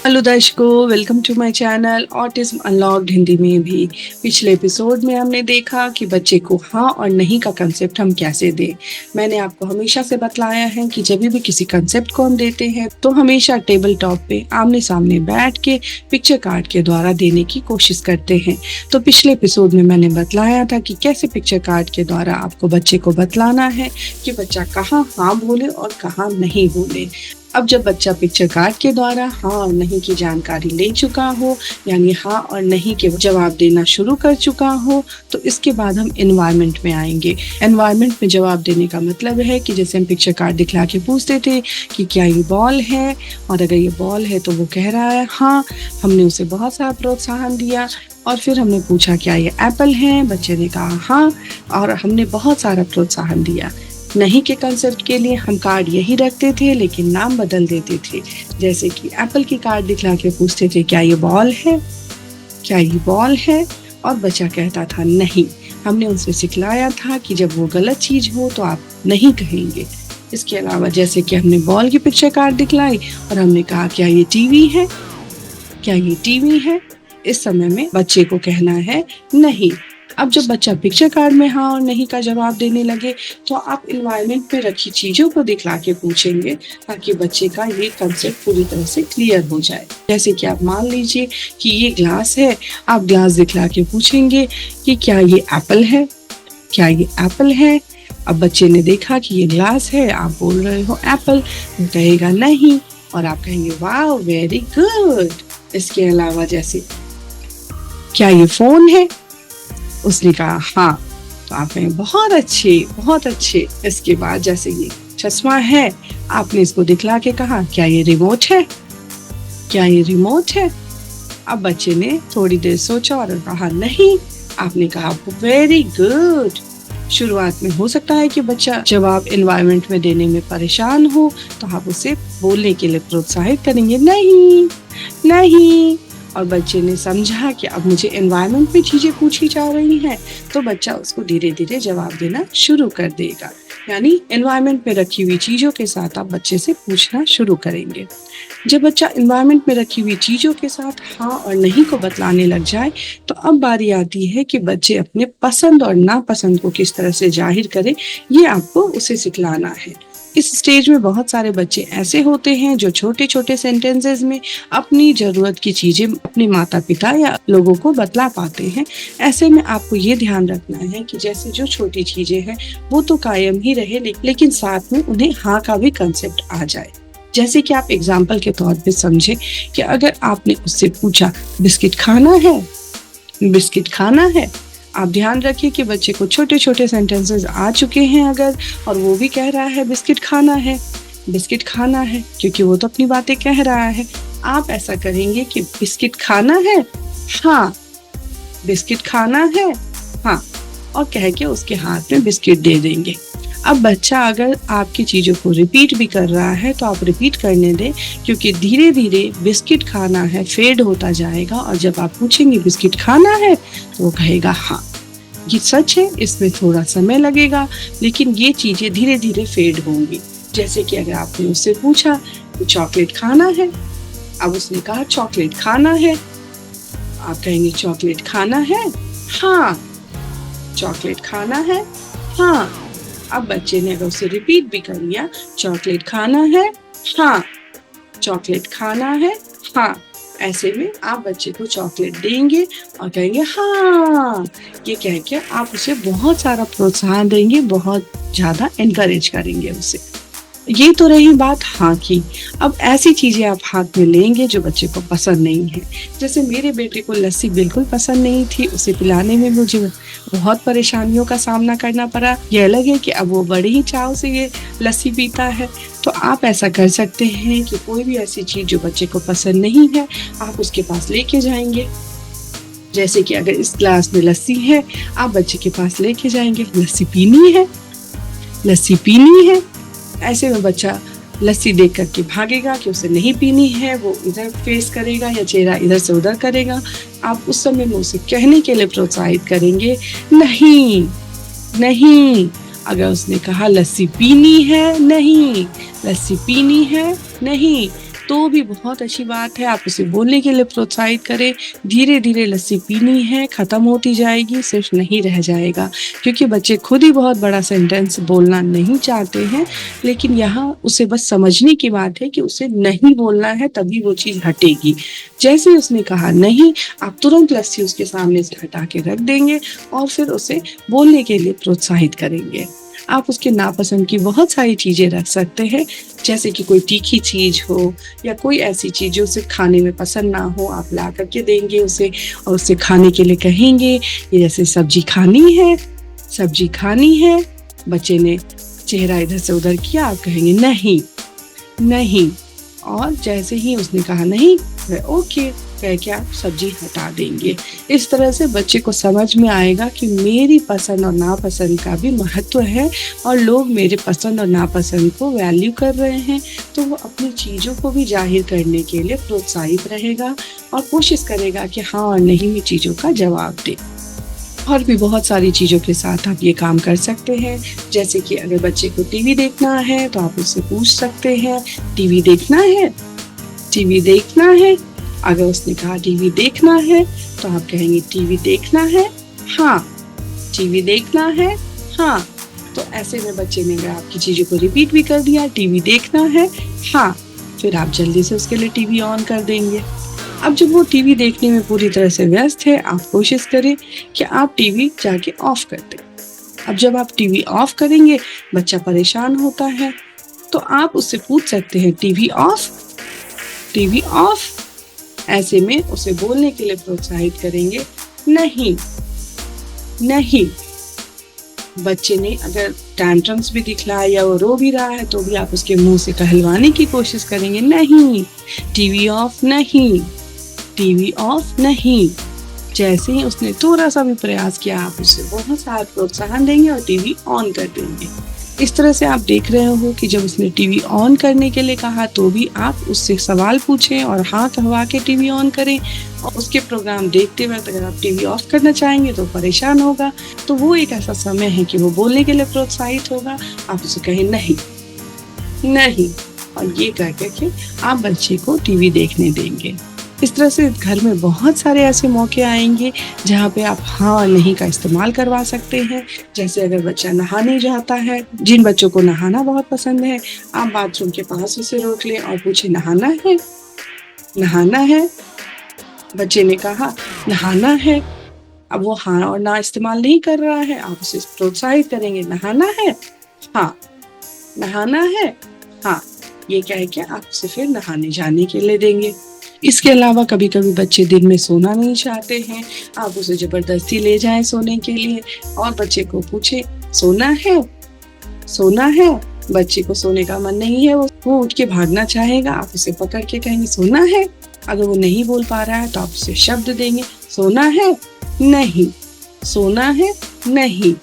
Hello दर्शकों, welcome to my channel autism unlocked Hindi में भी। पिछले एपिसोड में हमने देखा कि बच्चे को हाँ और नहीं का कंसेप्ट हम कैसे दें। मैंने आपको हमेशा से बतलाया है कि जब भी किसी कंसेप्ट को हम देते हैं तो हमेशा टेबल टॉप पे आमने सामने बैठ के पिक्चर कार्ड के द्वारा देने की कोशिश करते हैं। तो पिछले एपिसोड में मैंने बतलाया था कि कैसे पिक्चर कार्ड के द्वारा आपको बच्चे को बतलाना है कि बच्चा कहाँ हाँ बोले और कहाँ नहीं बोले। अब जब बच्चा पिक्चर कार्ड के द्वारा हाँ और नहीं की जानकारी ले चुका हो, यानी हाँ और नहीं के जवाब देना शुरू कर चुका हो, तो इसके बाद हम एनवायरनमेंट में आएंगे। एनवायरनमेंट में जवाब देने का मतलब है कि जैसे हम पिक्चर कार्ड दिखला के पूछते थे कि क्या ये बॉल है, और अगर ये बॉल है तो वो कह रहा है हाँ। हमने उसे बहुत सारा प्रोत्साहन दिया और फिर हमने पूछा क्या ये एप्पल है, बच्चे ने कहा हाँ, और हमने बहुत सारा प्रोत्साहन दिया। नहीं के कंसेप्ट के लिए हम कार्ड यही रखते थे लेकिन नाम बदल देते थे। जैसे कि एप्पल की कार्ड दिखला के पूछते थे क्या ये बॉल है, क्या ये बॉल है, और बच्चा कहता था नहीं। हमने उनसे सिखलाया था कि जब वो गलत चीज हो तो आप नहीं कहेंगे। इसके अलावा जैसे कि हमने बॉल की पिक्चर कार्ड दिखलाई और हमने कहा क्या ये टीवी है, क्या ये टीवी है, इस समय में बच्चे को कहना है नहीं। अब जब बच्चा पिक्चर कार्ड में हाँ और नहीं का जवाब देने लगे तो आप एनवायरनमेंट में रखी चीजों को दिखला के पूछेंगे ताकि बच्चे का ये कंसेप्ट पूरी तरह से क्लियर हो जाए। जैसे कि आप मान लीजिए कि ये ग्लास है, आप ग्लास दिखला के पूछेंगे कि क्या ये एप्पल है, क्या ये एप्पल है। अब बच्चे ने देखा कि ये ग्लास है, आप बोल रहे हो एप्पल, वो कहेगा नहीं और आप कहेंगे वाह वेरी गुड। इसके अलावा जैसे क्या ये फोन है, उसने कहा हाँ, तो आप कहें बहुत अच्छे बहुत अच्छे। इसके बाद जैसे ये चश्मा है, आपने इसको दिखला के कहा क्या ये रिमोट है, क्या ये रिमोट है। अब बच्चे ने थोड़ी देर सोचा और कहा नहीं, आपने कहा वेरी गुड। शुरुआत में हो सकता है कि बच्चा जवाब एनवायरनमेंट में देने में परेशान हो, तो आप उसे बोलने के लिए प्रोत्साहित करेंगे नहीं नहीं, और बच्चे ने समझा कि अब मुझे एनवायरनमेंट में चीजें पूछी जा रही हैं, तो बच्चा उसको धीरे धीरे जवाब देना शुरू कर देगा। यानी एनवायरनमेंट में रखी हुई चीजों के साथ आप बच्चे से पूछना शुरू करेंगे। जब बच्चा एनवायरनमेंट में रखी हुई चीजों के साथ हाँ और नहीं को बतलाने लग जाए तो अब बारी आती है कि बच्चे अपने पसंद और नापसंद को किस तरह से जाहिर करे, ये आपको उसे सिखलाना है। इस स्टेज में बहुत सारे बच्चे ऐसे होते हैं जो छोटे छोटे सेंटेंसेस में अपनी जरूरत की चीजें अपने माता पिता या लोगों को बतला पाते हैं। ऐसे में आपको ये ध्यान रखना है कि जैसे जो छोटी चीजें हैं वो तो कायम ही रहे, लेकिन साथ में उन्हें हाँ का भी कंसेप्ट आ जाए। जैसे कि आप एग्जाम्पल के तौर पे समझे कि अगर आपने उससे पूछा बिस्किट खाना है, बिस्किट खाना है, आप ध्यान रखिए कि बच्चे को छोटे छोटे सेंटेंसेस आ चुके हैं अगर, और वो भी कह रहा है बिस्किट खाना है, बिस्किट खाना है, क्योंकि वो तो अपनी बातें कह रहा है। आप ऐसा करेंगे कि बिस्किट खाना है हाँ, बिस्किट खाना है हाँ, और कह के उसके हाथ में बिस्किट दे देंगे। अब बच्चा अगर आपकी चीजों को रिपीट भी कर रहा है तो आप रिपीट करने दें, क्योंकि धीरे धीरे बिस्किट खाना है फेड होता जाएगा, और जब आप पूछेंगे बिस्किट खाना है तो वो कहेगा हाँ। ये सच है, इसमें थोड़ा समय लगेगा लेकिन ये चीजें धीरे धीरे फेड होंगी। जैसे कि अगर आपने उससे पूछा कि चॉकलेट खाना है, अब उसने कहा चॉकलेट खाना है, आप कहेंगे चॉकलेट खाना है हाँ, चॉकलेट खाना है हाँ। अब बच्चे ने अगर उसे रिपीट भी कर लिया चॉकलेट खाना है हाँ, चॉकलेट खाना है हाँ, ऐसे में आप बच्चे को चॉकलेट देंगे और कहेंगे हाँ। ये कह के आप उसे बहुत सारा प्रोत्साहन देंगे, बहुत ज्यादा एनकरेज करेंगे उसे। ये तो रही बात हाँ की। अब ऐसी चीजें आप हाथ में लेंगे जो बच्चे को पसंद नहीं है। जैसे मेरे बेटे को लस्सी बिल्कुल पसंद नहीं थी, उसे पिलाने में मुझे बहुत परेशानियों का सामना करना पड़ा। यह अलग है कि अब वो बड़े ही चाव से ये लस्सी पीता है। तो आप ऐसा कर सकते हैं कि कोई भी ऐसी चीज जो बच्चे को पसंद नहीं है आप उसके पास लेके जाएंगे। जैसे कि अगर इस ग्लास में लस्सी है, आप बच्चे के पास लेके जाएंगे, लस्सी पीनी है, लस्सी पीनी है। ऐसे में बच्चा लस्सी देख करके भागेगा कि उसे नहीं पीनी है, वो इधर फेस करेगा या चेहरा इधर से उधर करेगा। आप उस समय में उसे कहने के लिए प्रोत्साहित करेंगे नहीं नहीं। अगर उसने कहा लस्सी पीनी है नहीं, लस्सी पीनी है नहीं, तो भी बहुत अच्छी बात है, आप उसे बोलने के लिए प्रोत्साहित करें। धीरे-धीरे लस्सी पीनी है, खत्म होती जाएगी, सिर्फ नहीं रह जाएगा। क्योंकि बच्चे खुद ही बहुत बड़ा सेंटेंस बोलना नहीं चाहते हैं, लेकिन यहाँ उसे बस समझने की बात है कि उसे नहीं बोलना है, तभी वो चीज़ हटेगी। जैसे ही उसने कहा नहीं, आप तुरंत लस्सी उसके सामने से हटा के रख देंगे और फिर उसे बोलने के लिए प्रोत्साहित करेंगे। आप उसके नापसंद की बहुत सारी चीज़ें रख सकते हैं, जैसे कि कोई तीखी चीज़ हो या कोई ऐसी चीज़ जो उसे खाने में पसंद ना हो, आप ला कर के देंगे उसे और उसे खाने के लिए कहेंगे। ये जैसे सब्जी खानी है, बच्चे ने चेहरा इधर से उधर किया, आप कहेंगे नहीं, नहीं, और जैसे ही उसने कहा नहीं, वह ओके कह के आप सब्जी हटा देंगे। इस तरह से बच्चे को समझ में आएगा कि मेरी पसंद और नापसंद का भी महत्व है और लोग मेरे पसंद और नापसंद को वैल्यू कर रहे हैं, तो वो अपनी चीज़ों को भी जाहिर करने के लिए प्रोत्साहित रहेगा और कोशिश करेगा कि हाँ और नहीं में चीज़ों का जवाब दे। और भी बहुत सारी चीज़ों के साथ आप ये काम कर सकते हैं, जैसे कि अगर बच्चे को टीवी देखना है तो आप उससे पूछ सकते हैं, टीवी देखना है? टीवी देखना है? अगर उसने कहा टीवी देखना है तो आप कहेंगे टीवी देखना है? हाँ। टीवी देखना है? हाँ। तो ऐसे में बच्चे ने अगर आपकी चीज़ों को रिपीट भी कर दिया, टीवी देखना है? हाँ। फिर आप जल्दी से उसके लिए टीवी ऑन कर देंगे। अब जब वो टीवी देखने में पूरी तरह से व्यस्त है, आप कोशिश करें कि आप टीवी जाके ऑफ कर दें। अब जब आप टीवी ऑफ करेंगे, बच्चा परेशान होता है, तो आप उससे पूछ सकते हैं टीवी ऑफ? TV off? ऐसे में उसे बोलने के लिए प्रोत्साहित करेंगे, नहीं, नहीं। बच्चे ने अगर टैंट्रम्स भी दिखलाया या वो रो भी रहा है तो भी आप उसके मुंह से कहलवाने की कोशिश करेंगे, नहीं, टीवी ऑफ नहीं, टीवी ऑफ नहीं। जैसे ही उसने थोड़ा सा भी प्रयास किया, आप उसे बहुत सारा प्रोत्साहन देंगे और टीवी ऑन कर देंगे। इस तरह से आप देख रहे हो कि जब उसने टीवी ऑन करने के लिए कहा तो भी आप उससे सवाल पूछें और हाँ कहवा के टीवी ऑन करें, और उसके प्रोग्राम देखते वक्त अगर आप टीवी ऑफ करना चाहेंगे तो परेशान होगा, तो वो एक ऐसा समय है कि वो बोलने के लिए प्रोत्साहित होगा। आप उसे कहें नहीं, नहीं, और ये कह के आप बच्चे को टीवी देखने देंगे। इस तरह से घर में बहुत सारे ऐसे मौके आएंगे जहाँ पे आप हाँ और नहीं का इस्तेमाल करवा सकते हैं। जैसे अगर बच्चा नहाने जाता है, जिन बच्चों को नहाना बहुत पसंद है, आप बाथरूम के पास उसे रोक लें और पूछे नहाना है? नहाना है? बच्चे ने कहा नहाना है। अब वो हाँ और ना इस्तेमाल नहीं कर रहा है, आप उसे प्रोत्साहित करेंगे, नहाना है? हाँ। नहाना है? हाँ। ये कह के आप उसे फिर नहाने जाने के लिए देंगे। इसके अलावा कभी-कभी बच्चे दिन में सोना नहीं चाहते हैं, आप उसे ज़बरदस्ती ले जाएँ सोने के लिए और बच्चे को पूछें, सोना है? सोना है? बच्चे को सोने का मन नहीं है, वो उठ के भागना चाहेगा, आप उसे पकड़ के कहेंगे सोना है? अगर वो नहीं बोल पा रहा है तो आप उसे शब्द देंगे, सोना है? नहीं। सोना है? नहीं।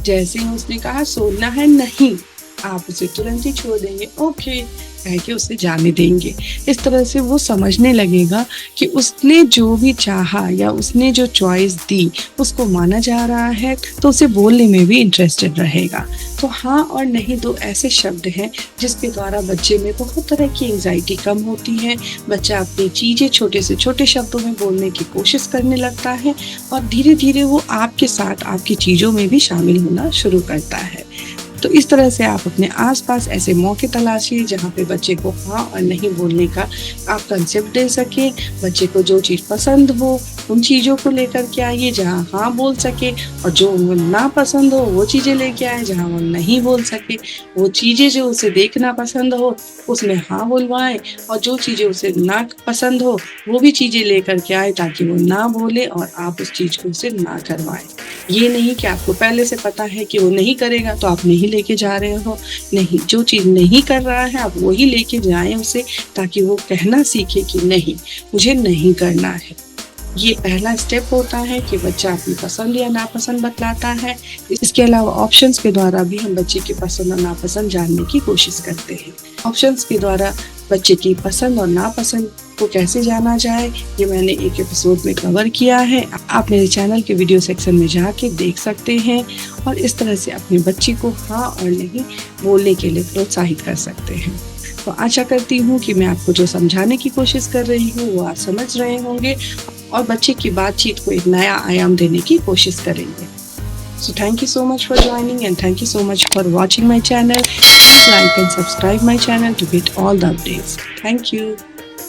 जैसे ही उसने कहा सोना है नहीं, आप उसे तुरंत ही छोड़ देंगे, ओके कह के उसे जाने देंगे। इस तरह से वो समझने लगेगा कि उसने जो भी चाहा या उसने जो चॉइस दी उसको माना जा रहा है, तो उसे बोलने में भी इंटरेस्टेड रहेगा। तो हाँ और नहीं दो ऐसे शब्द हैं जिसके द्वारा बच्चे में बहुत तरह की एंजाइटी कम होती है। बच्चा अपनी चीज़ें छोटे से छोटे शब्दों में बोलने की कोशिश करने लगता है और धीरे धीरे वो आपके साथ आपकी चीज़ों में भी शामिल होना शुरू करता है। तो इस तरह से आप अपने आसपास ऐसे मौके तलाशिए जहाँ पे बच्चे को हाँ और नहीं बोलने का आप कंसेप्ट दे सके। बच्चे को जो चीज़ पसंद हो उन चीज़ों को लेकर के आइए जहाँ हाँ बोल सके, और जो उनको ना पसंद हो वो चीज़ें लेके आए जहाँ वो नहीं बोल सके। वो चीज़ें जो उसे देखना पसंद हो उसमें हाँ बोलवाएं, और जो चीज़ें उसे ना पसंद हो वो भी चीज़ें लेकर के आए ताकि वो ना बोले और आप उस चीज़ को उसे ना करवाएं। ये नहीं कि आपको पहले से पता है कि वो नहीं करेगा तो आप नहीं लेके जा रहे हो। नहीं, जो चीज़ नहीं कर रहा है आप वही लेके जाएं उसे, ताकि वो कहना सीखे कि नहीं, मुझे नहीं करना है। ये पहला स्टेप होता है कि बच्चा अपनी पसंद या नापसंद बतलाता है। इसके अलावा ऑप्शंस के द्वारा भी हम बच्चे की पसंद और नापसंद जानने की कोशिश करते हैं। ऑप्शंस के द्वारा बच्चे की पसंद और नापसंद को कैसे जाना जाए, ये मैंने एक एपिसोड में कवर किया है। आप मेरे चैनल के वीडियो सेक्शन में जाके देख सकते हैं और इस तरह से अपने बच्चे को हाँ और नहीं बोलने के लिए प्रोत्साहित कर सकते हैं। तो आशा करती हूँ कि मैं आपको जो समझाने की कोशिश कर रही हूँ वो आप समझ रहे होंगे और बच्चे की बातचीत को एक नया आयाम देने की कोशिश करेंगे। So thank you so much for joining and thank you so much for watching my channel. Please like and subscribe my channel to get all the updates. Thank you.